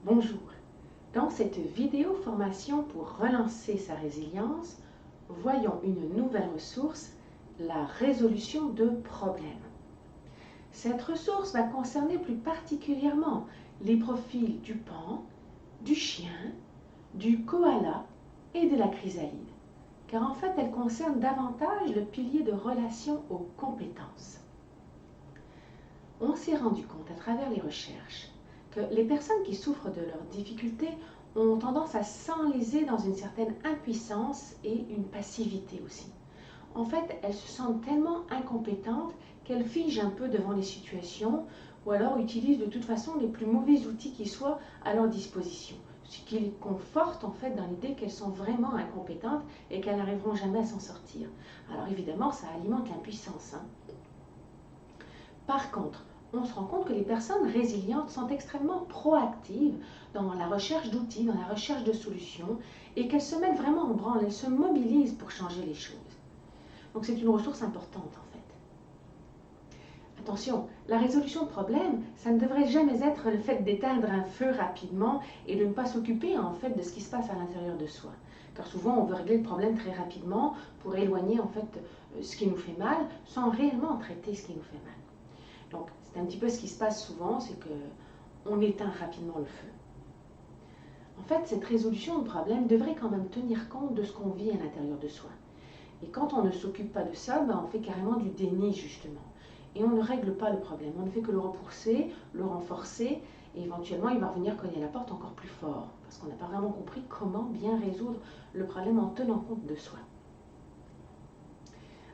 Bonjour, dans cette vidéo formation pour relancer sa résilience, voyons une nouvelle ressource, la résolution de problèmes. Cette ressource va concerner plus particulièrement les profils du pan, du chien, du koala et de la chrysalide, car en fait elle concerne davantage le pilier de relation aux compétences. On s'est rendu compte à travers les recherches que les personnes qui souffrent de leurs difficultés ont tendance à s'enliser dans une certaine impuissance et une passivité aussi. En fait, elles se sentent tellement incompétentes qu'elles figent un peu devant les situations ou alors utilisent de toute façon les plus mauvais outils qui soient à leur disposition, ce qui les conforte en fait dans l'idée qu'elles sont vraiment incompétentes et qu'elles n'arriveront jamais à s'en sortir. Alors évidemment, ça alimente l'impuissance. Par contre, on se rend compte que les personnes résilientes sont extrêmement proactives dans la recherche d'outils, dans la recherche de solutions, et qu'elles se mettent vraiment en branle, elles se mobilisent pour changer les choses. Donc c'est une ressource importante en fait. Attention, la résolution de problèmes, ça ne devrait jamais être le fait d'éteindre un feu rapidement et de ne pas s'occuper en fait de ce qui se passe à l'intérieur de soi. Car souvent on veut régler le problème très rapidement pour éloigner en fait ce qui nous fait mal sans réellement traiter ce qui nous fait mal. Donc c'est un petit peu ce qui se passe souvent, c'est qu'on éteint rapidement le feu. En fait, cette résolution de problème devrait quand même tenir compte de ce qu'on vit à l'intérieur de soi. Et quand on ne s'occupe pas de ça, on fait carrément du déni justement. Et on ne règle pas le problème, on ne fait que le repousser, le renforcer, et éventuellement il va revenir cogner à la porte encore plus fort, parce qu'on n'a pas vraiment compris comment bien résoudre le problème en tenant compte de soi.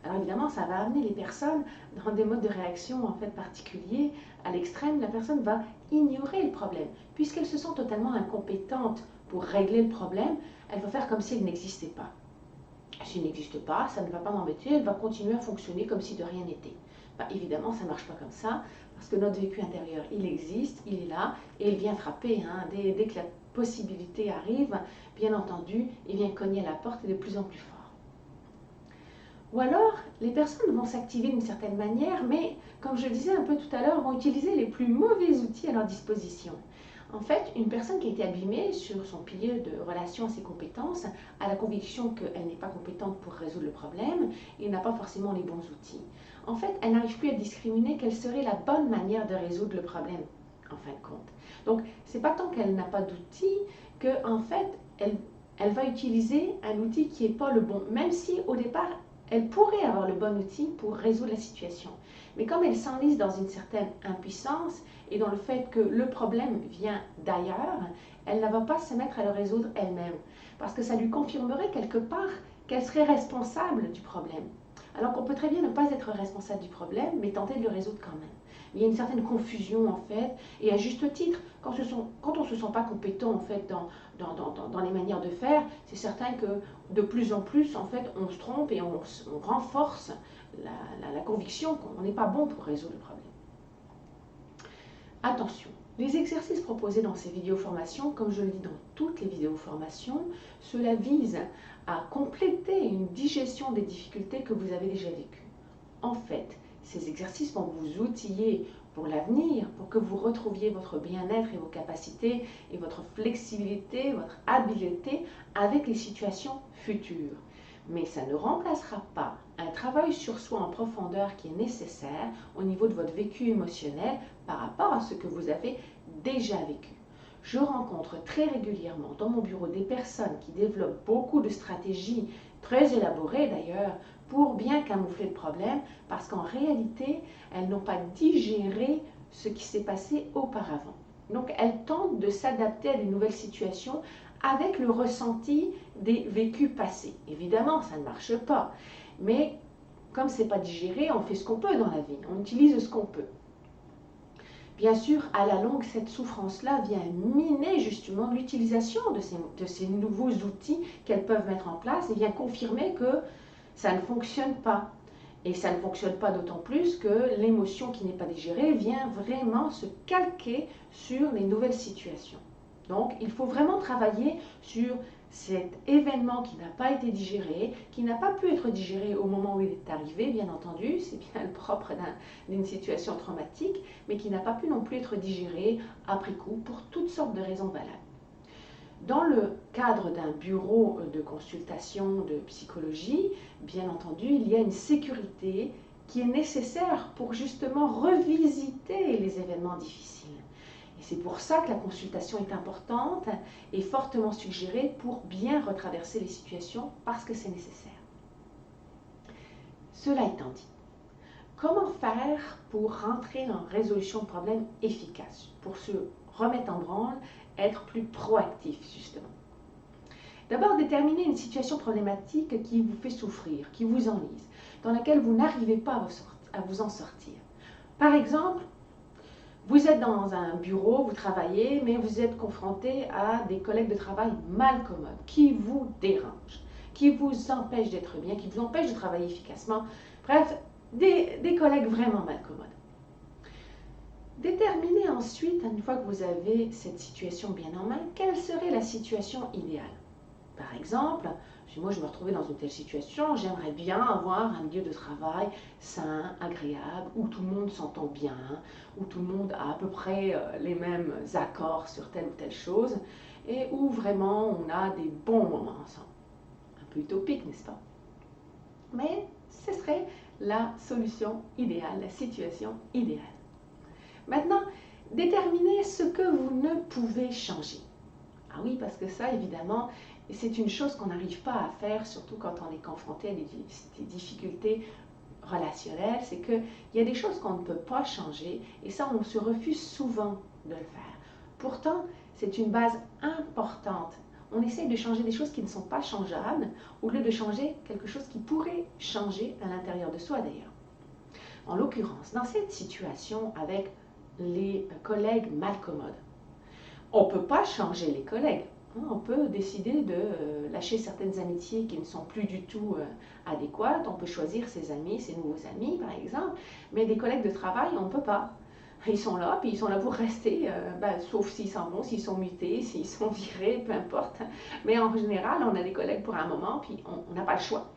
Alors évidemment, ça va amener les personnes dans des modes de réaction en fait particuliers. À l'extrême, la personne va ignorer le problème. Puisqu'elle se sent totalement incompétente pour régler le problème, elle va faire comme s'il n'existait pas. S'il n'existe pas, ça ne va pas m'embêter, elle va continuer à fonctionner comme si de rien n'était. Évidemment, ça ne marche pas comme ça, parce que notre vécu intérieur, il existe, il est là, et il vient frapper. Dès que la possibilité arrive, bien entendu, il vient cogner à la porte et de plus en plus fort. Ou alors, les personnes vont s'activer d'une certaine manière, mais comme je le disais un peu tout à l'heure, vont utiliser les plus mauvais outils à leur disposition. En fait, une personne qui a été abîmée sur son pilier de relation à ses compétences a la conviction qu'elle n'est pas compétente pour résoudre le problème et n'a pas forcément les bons outils. En fait, elle n'arrive plus à discriminer quelle serait la bonne manière de résoudre le problème, en fin de compte. Donc, c'est pas tant qu'elle n'a pas d'outils que, en fait, elle va utiliser un outil qui n'est pas le bon, même si au départ, elle pourrait avoir le bon outil pour résoudre la situation. Mais comme elle s'enlise dans une certaine impuissance et dans le fait que le problème vient d'ailleurs, elle ne va pas se mettre à le résoudre elle-même. Parce que ça lui confirmerait quelque part qu'elle serait responsable du problème. Alors qu'on peut très bien ne pas être responsable du problème, mais tenter de le résoudre quand même. Il y a une certaine confusion en fait, et à juste titre, quand on ne se sent pas compétent en fait dans les manières de faire, c'est certain que de plus en plus en fait on se trompe et on renforce la conviction qu'on n'est pas bon pour résoudre le problème. Attention, les exercices proposés dans ces vidéos formations, comme je le dis dans toutes les vidéos formations, cela vise à compléter une digestion des difficultés que vous avez déjà vécues. En fait, ces exercices vont vous outiller pour l'avenir, pour que vous retrouviez votre bien-être et vos capacités et votre flexibilité, votre habileté avec les situations futures. Mais ça ne remplacera pas un travail sur soi en profondeur qui est nécessaire au niveau de votre vécu émotionnel par rapport à ce que vous avez déjà vécu. Je rencontre très régulièrement dans mon bureau des personnes qui développent beaucoup de stratégies, très élaborées d'ailleurs, pour bien camoufler le problème, parce qu'en réalité, elles n'ont pas digéré ce qui s'est passé auparavant. Donc elles tentent de s'adapter à des nouvelles situations avec le ressenti des vécus passés. Évidemment, ça ne marche pas, mais comme ce n'est pas digéré, on fait ce qu'on peut dans la vie, on utilise ce qu'on peut. Bien sûr, à la longue, cette souffrance-là vient miner justement l'utilisation de ces nouveaux outils qu'elles peuvent mettre en place et vient confirmer que ça ne fonctionne pas. Et ça ne fonctionne pas d'autant plus que l'émotion qui n'est pas digérée vient vraiment se calquer sur les nouvelles situations. Donc, il faut vraiment travailler sur cet événement qui n'a pas été digéré, qui n'a pas pu être digéré au moment où il est arrivé, bien entendu, c'est bien le propre d'une situation traumatique, mais qui n'a pas pu non plus être digéré après coup pour toutes sortes de raisons valables. Dans le cadre d'un bureau de consultation de psychologie, bien entendu, il y a une sécurité qui est nécessaire pour justement revisiter les événements difficiles. Et c'est pour ça que la consultation est importante et fortement suggérée pour bien retraverser les situations parce que c'est nécessaire. Cela étant dit, comment faire pour rentrer en résolution de problèmes efficace, pour se remettre en branle, être plus proactif justement? D'abord, déterminer une situation problématique qui vous fait souffrir, qui vous enlise, dans laquelle vous n'arrivez pas à vous en sortir. Par exemple, vous êtes dans un bureau, vous travaillez, mais vous êtes confronté à des collègues de travail malcommodes, qui vous dérangent, qui vous empêchent d'être bien, qui vous empêchent de travailler efficacement. Bref, des collègues vraiment malcommodes. Déterminez ensuite, une fois que vous avez cette situation bien en main, quelle serait la situation idéale. Par exemple, si moi je me retrouvais dans une telle situation, j'aimerais bien avoir un milieu de travail sain, agréable, où tout le monde s'entend bien, où tout le monde a à peu près les mêmes accords sur telle ou telle chose, et où vraiment on a des bons moments ensemble. Un peu utopique, n'est-ce pas? Mais ce serait la solution idéale, la situation idéale. Maintenant, déterminez ce que vous ne pouvez changer. Ah oui, parce que ça, évidemment, c'est une chose qu'on n'arrive pas à faire, surtout quand on est confronté à des difficultés relationnelles, c'est qu'il y a des choses qu'on ne peut pas changer, et ça, on se refuse souvent de le faire. Pourtant, c'est une base importante. On essaye de changer des choses qui ne sont pas changeables, au lieu de changer quelque chose qui pourrait changer à l'intérieur de soi d'ailleurs. En l'occurrence, dans cette situation avec les collègues malcommodes, on ne peut pas changer les collègues. On peut décider de lâcher certaines amitiés qui ne sont plus du tout adéquates. On peut choisir ses amis, ses nouveaux amis par exemple. Mais des collègues de travail, on ne peut pas. Ils sont là, puis ils sont là pour rester, sauf s'ils s'en vont, s'ils sont mutés, s'ils sont virés, peu importe. Mais en général, on a des collègues pour un moment, puis on n'a pas le choix.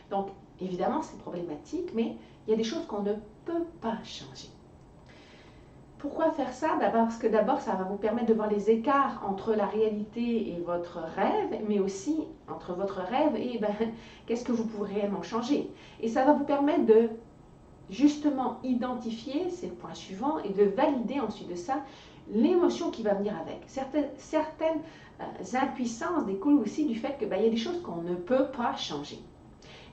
Donc, évidemment, c'est problématique, mais il y a des choses qu'on ne peut pas changer. Pourquoi faire ça? Parce que d'abord, ça va vous permettre de voir les écarts entre la réalité et votre rêve, mais aussi entre votre rêve et qu'est-ce que vous pourrez réellement changer. Et ça va vous permettre de justement identifier, c'est le point suivant, et de valider ensuite de ça l'émotion qui va venir avec. Certaines impuissances découlent aussi du fait qu'il y a des choses qu'on ne peut pas changer.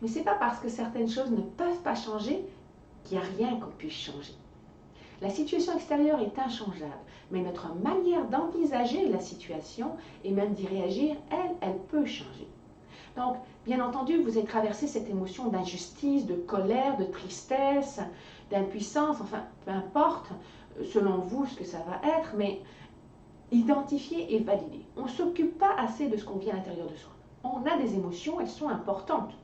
Mais ce n'est pas parce que certaines choses ne peuvent pas changer qu'il n'y a rien qu'on puisse changer. La situation extérieure est inchangeable, mais notre manière d'envisager la situation et même d'y réagir, elle peut changer. Donc, bien entendu, vous avez traversé cette émotion d'injustice, de colère, de tristesse, d'impuissance, enfin, peu importe, selon vous, ce que ça va être, mais identifier et valider. On ne s'occupe pas assez de ce qu'on vit à l'intérieur de soi. On a des émotions, elles sont importantes.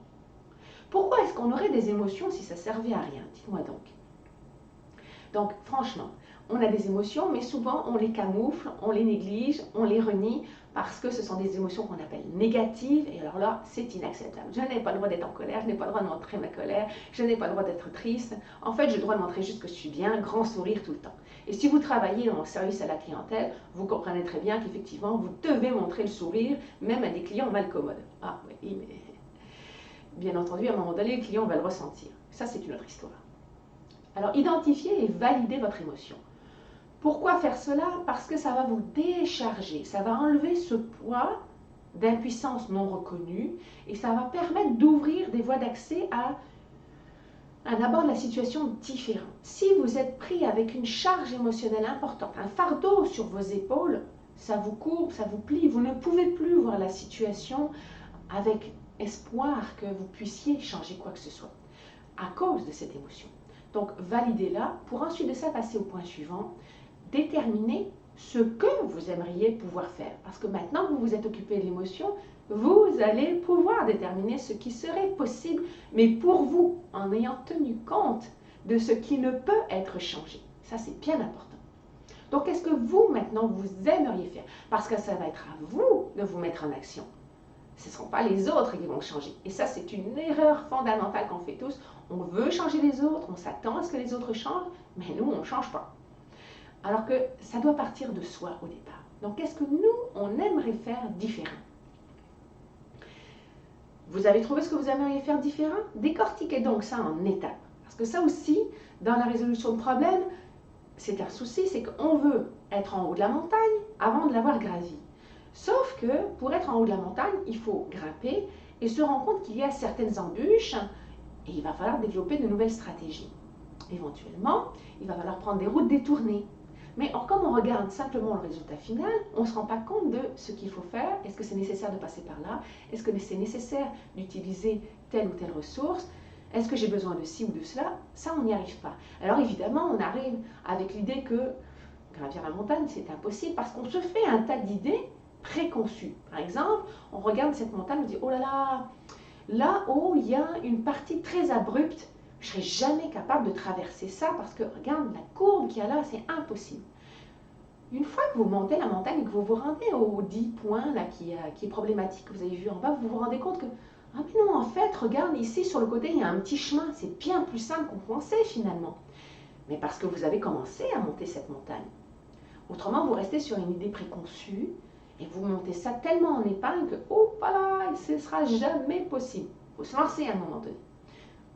Pourquoi est-ce qu'on aurait des émotions si ça servait à rien? Dites-moi donc. Donc, franchement, on a des émotions, mais souvent on les camoufle, on les néglige, on les renie, parce que ce sont des émotions qu'on appelle négatives, et alors là, c'est inacceptable. Je n'ai pas le droit d'être en colère, je n'ai pas le droit de montrer ma colère, je n'ai pas le droit d'être triste. En fait, j'ai le droit de montrer juste que je suis bien, grand sourire tout le temps. Et si vous travaillez en service à la clientèle, vous comprenez très bien qu'effectivement, vous devez montrer le sourire, même à des clients malcommodes. Ah oui, mais bien entendu, à un moment donné, le client va le ressentir. Ça, c'est une autre histoire. Alors, identifiez et validez votre émotion. Pourquoi faire cela? Parce que ça va vous décharger, ça va enlever ce poids d'impuissance non reconnue et ça va permettre d'ouvrir des voies d'accès à un abord de la situation différent. Si vous êtes pris avec une charge émotionnelle importante, un fardeau sur vos épaules, ça vous courbe, ça vous plie, vous ne pouvez plus voir la situation avec espoir que vous puissiez changer quoi que ce soit à cause de cette émotion. Donc, validez-la pour ensuite de ça passer au point suivant, déterminer ce que vous aimeriez pouvoir faire. Parce que maintenant que vous vous êtes occupé de l'émotion, vous allez pouvoir déterminer ce qui serait possible, mais pour vous, en ayant tenu compte de ce qui ne peut être changé. Ça, c'est bien important. Donc, qu'est-ce que vous, maintenant, vous aimeriez faire? Parce que ça va être à vous de vous mettre en action. Ce ne seront pas les autres qui vont changer. Et ça, c'est une erreur fondamentale qu'on fait tous. On veut changer les autres, on s'attend à ce que les autres changent, mais nous, on ne change pas. Alors que ça doit partir de soi au départ. Donc, qu'est-ce que nous, on aimerait faire différent? Vous avez trouvé ce que vous aimeriez faire différent? Décortiquez donc ça en étapes. Parce que ça aussi, dans la résolution de problèmes, c'est un souci, c'est qu'on veut être en haut de la montagne avant de l'avoir gravie. Sauf que pour être en haut de la montagne, il faut grimper et se rendre compte qu'il y a certaines embûches et il va falloir développer de nouvelles stratégies. Éventuellement, il va falloir prendre des routes détournées. Mais comme on regarde simplement le résultat final, on ne se rend pas compte de ce qu'il faut faire. Est-ce que c'est nécessaire de passer par là? Est-ce que c'est nécessaire d'utiliser telle ou telle ressource? Est-ce que j'ai besoin de ci ou de cela? Ça, on n'y arrive pas. Alors évidemment, on arrive avec l'idée que gravir la montagne, c'est impossible parce qu'on se fait un tas d'idées préconçues. Par exemple, on regarde cette montagne, on dit « Oh là là, là-haut, il y a une partie très abrupte. Je ne serai jamais capable de traverser ça parce que regarde la courbe qu'il y a là, c'est impossible. » Une fois que vous montez la montagne et que vous vous rendez aux 10 points là, qui est problématique, que vous avez vu en bas, vous vous rendez compte que ah mais non, en fait, regarde ici sur le côté, il y a un petit chemin. C'est bien plus simple qu'on pensait finalement. Mais parce que vous avez commencé à monter cette montagne. Autrement, vous restez sur une idée préconçue et vous montez ça tellement en épingle que oh voilà, ce ne sera jamais possible. Il faut se lancer à un moment donné.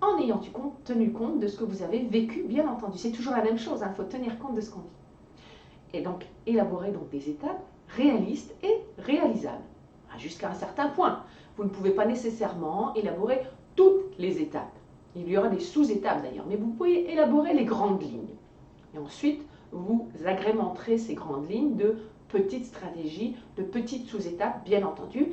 En ayant tenu compte de ce que vous avez vécu, bien entendu. C'est toujours la même chose, il faut tenir compte de ce qu'on vit. Et donc, élaborer donc des étapes réalistes et réalisables, jusqu'à un certain point. Vous ne pouvez pas nécessairement élaborer toutes les étapes. Il y aura des sous-étapes d'ailleurs, mais vous pouvez élaborer les grandes lignes. Et ensuite, vous agrémenterez ces grandes lignes de petites stratégies, de petites sous-étapes, bien entendu.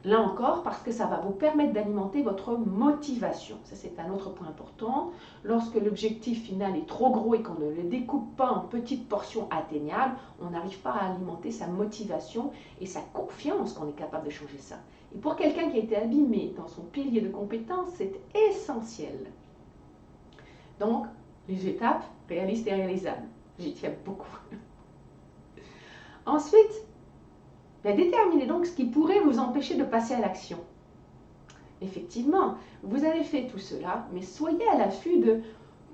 Là encore, parce que ça va vous permettre d'alimenter votre motivation. Ça, c'est un autre point important. Lorsque l'objectif final est trop gros et qu'on ne le découpe pas en petites portions atteignables, on n'arrive pas à alimenter sa motivation et sa confiance qu'on est capable de changer ça. Et pour quelqu'un qui a été abîmé dans son pilier de compétences, c'est essentiel. Donc, les étapes réalistes et réalisables. J'y tiens beaucoup. Ensuite, déterminez donc ce qui pourrait vous empêcher de passer à l'action. Effectivement, vous avez fait tout cela, mais soyez à l'affût de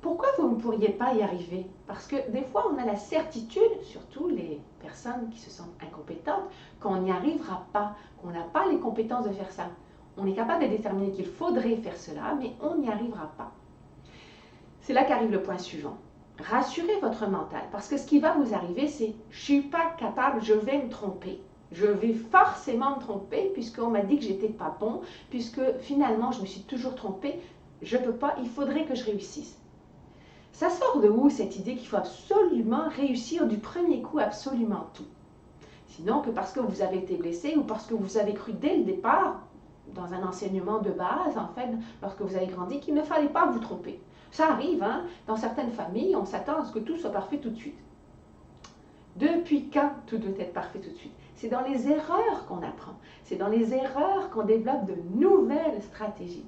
pourquoi vous ne pourriez pas y arriver. Parce que des fois, on a la certitude, surtout les personnes qui se sentent incompétentes, qu'on n'y arrivera pas, qu'on n'a pas les compétences de faire ça. On est capable de déterminer qu'il faudrait faire cela, mais on n'y arrivera pas. C'est là qu'arrive le point suivant. Rassurez votre mental, parce que ce qui va vous arriver, c'est « je ne suis pas capable, je vais me tromper ». Je vais forcément me tromper puisqu'on m'a dit que j'étais pas bon, puisque finalement je me suis toujours trompée, je ne peux pas, il faudrait que je réussisse. Ça sort de où cette idée qu'il faut absolument réussir du premier coup absolument tout? Sinon que parce que vous avez été blessé ou parce que vous avez cru dès le départ, dans un enseignement de base en fait, lorsque vous avez grandi, qu'il ne fallait pas vous tromper. Ça arrive, hein? Dans certaines familles, on s'attend à ce que tout soit parfait tout de suite. Depuis quand tout doit être parfait tout de suite? C'est dans les erreurs qu'on apprend. C'est dans les erreurs qu'on développe de nouvelles stratégies.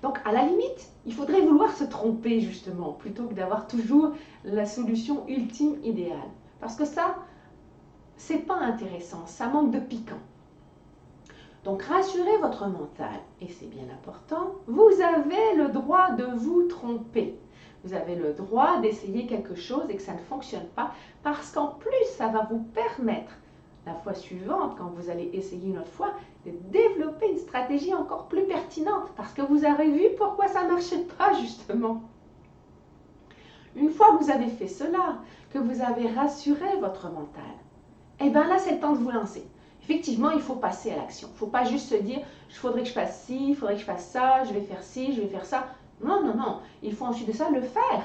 Donc, à la limite, il faudrait vouloir se tromper, justement, plutôt que d'avoir toujours la solution ultime idéale. Parce que ça, c'est pas intéressant, ça manque de piquant. Donc, rassurez votre mental, et c'est bien important, vous avez le droit de vous tromper. Vous avez le droit d'essayer quelque chose et que ça ne fonctionne pas, parce qu'en plus, ça va vous permettre, la fois suivante, quand vous allez essayer une autre fois, de développer une stratégie encore plus pertinente, parce que vous avez vu pourquoi ça ne marchait pas, justement. Une fois que vous avez fait cela, que vous avez rassuré votre mental, et bien là, c'est le temps de vous lancer. Effectivement, il faut passer à l'action. Il ne faut pas juste se dire, il faudrait que je fasse ci, il faudrait que je fasse ça, je vais faire ci, je vais faire ça. Non, non, non. Il faut ensuite de ça le faire.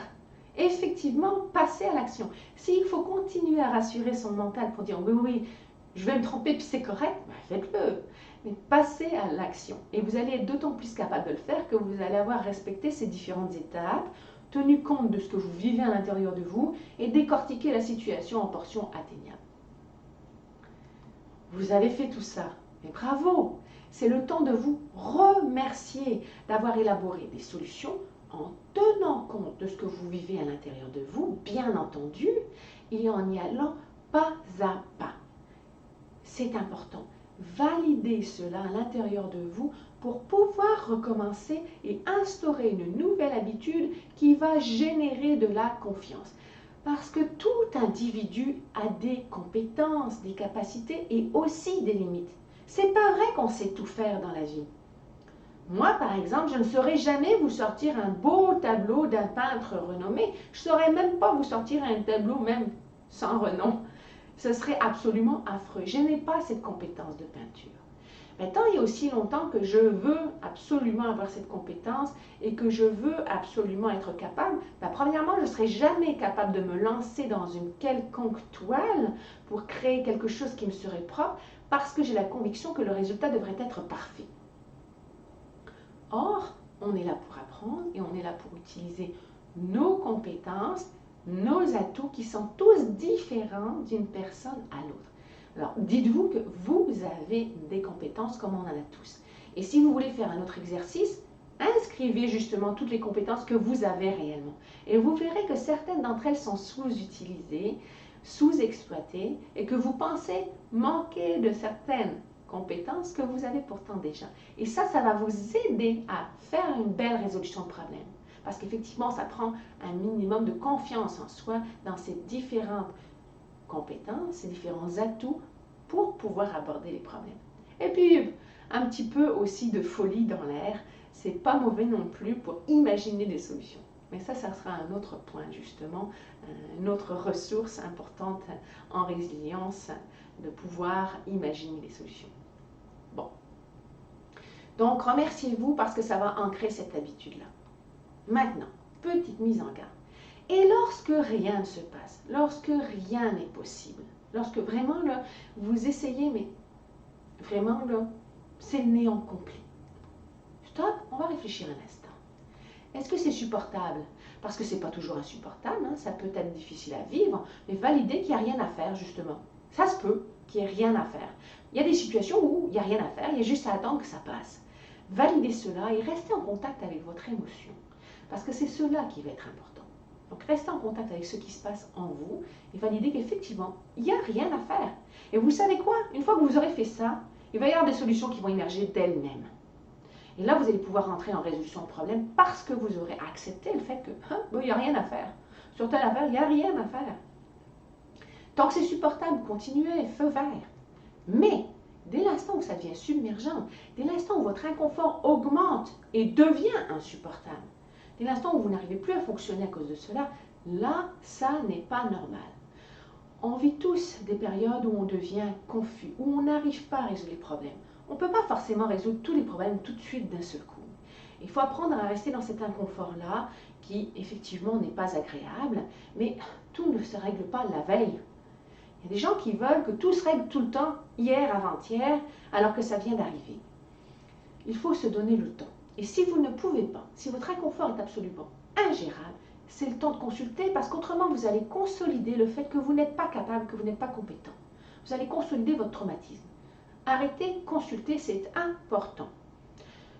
Effectivement, passer à l'action. S'il faut continuer à rassurer son mental pour dire, oui, oui, je vais me tromper puis c'est correct, ben faites-le. Mais passez à l'action. Et vous allez être d'autant plus capable de le faire que vous allez avoir respecté ces différentes étapes, tenu compte de ce que vous vivez à l'intérieur de vous et décortiqué la situation en portions atteignables. Vous avez fait tout ça, mais bravo! C'est le temps de vous remercier d'avoir élaboré des solutions en tenant compte de ce que vous vivez à l'intérieur de vous, bien entendu, et en y allant pas à pas. C'est important. Validez cela à l'intérieur de vous pour pouvoir recommencer et instaurer une nouvelle habitude qui va générer de la confiance. Parce que tout individu a des compétences, des capacités et aussi des limites. C'est pas vrai qu'on sait tout faire dans la vie. Moi, par exemple, je ne saurais jamais vous sortir un beau tableau d'un peintre renommé. Je ne saurais même pas vous sortir un tableau même sans renom. Ce serait absolument affreux. Je n'ai pas cette compétence de peinture. Mais tant il y a aussi longtemps que je veux absolument avoir cette compétence et que je veux absolument être capable, premièrement, je ne serai jamais capable de me lancer dans une quelconque toile pour créer quelque chose qui me serait propre parce que j'ai la conviction que le résultat devrait être parfait. Or, on est là pour apprendre et on est là pour utiliser nos compétences, nos atouts qui sont tous différents d'une personne à l'autre. Alors, dites-vous que vous avez des compétences comme on en a tous. Et si vous voulez faire un autre exercice, inscrivez justement toutes les compétences que vous avez réellement. Et vous verrez que certaines d'entre elles sont sous-utilisées, sous-exploitées, et que vous pensez manquer de certaines compétences que vous avez pourtant déjà. Et ça va vous aider à faire une belle résolution de problème. Parce qu'effectivement, ça prend un minimum de confiance en soi dans ces différentes compétences, ces différents atouts pour pouvoir aborder les problèmes. Et puis, un petit peu aussi de folie dans l'air, c'est pas mauvais non plus pour imaginer des solutions. Mais ça sera un autre point justement, une autre ressource importante en résilience, de pouvoir imaginer des solutions. Bon. Donc, remerciez-vous parce que ça va ancrer cette habitude-là. Maintenant, petite mise en garde. Et lorsque rien ne se passe, lorsque rien n'est possible, lorsque vraiment là, vous essayez, mais vraiment là, c'est le néant complet. Stop, on va réfléchir un instant. Est-ce que c'est supportable? Parce que c'est pas toujours insupportable, hein, ça peut être difficile à vivre, mais validez qu'il n'y a rien à faire justement. Ça se peut qu'il n'y ait rien à faire. Il y a des situations où il n'y a rien à faire, il y a juste à attendre que ça passe. Validez cela et restez en contact avec votre émotion, parce que c'est cela qui va être important. Donc, restez en contact avec ce qui se passe en vous et validez qu'effectivement, il n'y a rien à faire. Et vous savez quoi? Une fois que vous aurez fait ça, il va y avoir des solutions qui vont émerger d'elles-mêmes. Et là, vous allez pouvoir rentrer en résolution de problème parce que vous aurez accepté le fait que il n'y a rien à faire. Sur telle affaire, il n'y a rien à faire. Tant que c'est supportable, continuez, feu vert. Mais, dès l'instant où ça devient submergent, dès l'instant où votre inconfort augmente et devient insupportable, dès l'instant où vous n'arrivez plus à fonctionner à cause de cela, là, ça n'est pas normal. On vit tous des périodes où on devient confus, où on n'arrive pas à résoudre les problèmes. On ne peut pas forcément résoudre tous les problèmes tout de suite d'un seul coup. Il faut apprendre à rester dans cet inconfort-là, qui effectivement n'est pas agréable, mais tout ne se règle pas la veille. Il y a des gens qui veulent que tout se règle tout le temps, hier, avant-hier, alors que ça vient d'arriver. Il faut se donner le temps. Et si vous ne pouvez pas, si votre inconfort est absolument ingérable, c'est le temps de consulter parce qu'autrement vous allez consolider le fait que vous n'êtes pas capable, que vous n'êtes pas compétent. Vous allez consolider votre traumatisme. Arrêtez, consulter, c'est important.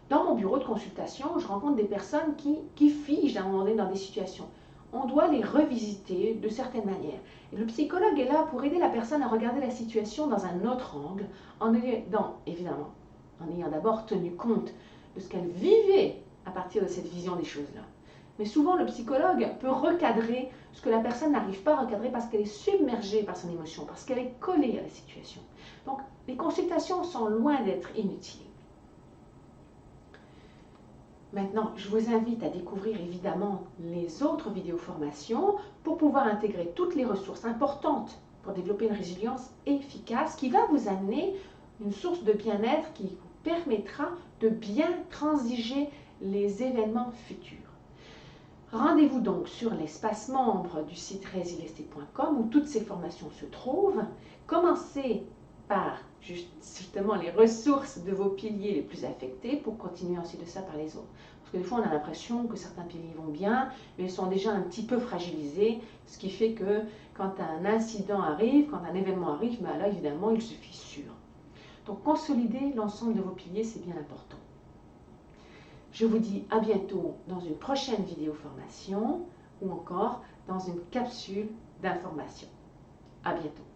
Dans mon bureau de consultation, je rencontre des personnes qui figent à un moment donné dans des situations. On doit les revisiter de certaines manières. Et le psychologue est là pour aider la personne à regarder la situation dans un autre angle, évidemment, en ayant d'abord tenu compte de ce qu'elle vivait à partir de cette vision des choses-là. Mais souvent, le psychologue peut recadrer ce que la personne n'arrive pas à recadrer parce qu'elle est submergée par son émotion, parce qu'elle est collée à la situation. Donc, les consultations sont loin d'être inutiles. Maintenant, je vous invite à découvrir évidemment les autres vidéos formations pour pouvoir intégrer toutes les ressources importantes pour développer une résilience efficace qui va vous amener une source de bien-être qui vous permettra de bien transiger les événements futurs. Rendez-vous donc sur l'espace membre du site resilester.com où toutes ces formations se trouvent. Commencez par justement les ressources de vos piliers les plus affectés pour continuer ensuite de ça par les autres. Parce que des fois, on a l'impression que certains piliers vont bien, mais ils sont déjà un petit peu fragilisés, ce qui fait que quand un incident arrive, quand un événement arrive, là, évidemment, il se fissure. Donc, consolider l'ensemble de vos piliers, c'est bien important. Je vous dis à bientôt dans une prochaine vidéo formation ou encore dans une capsule d'information. À bientôt.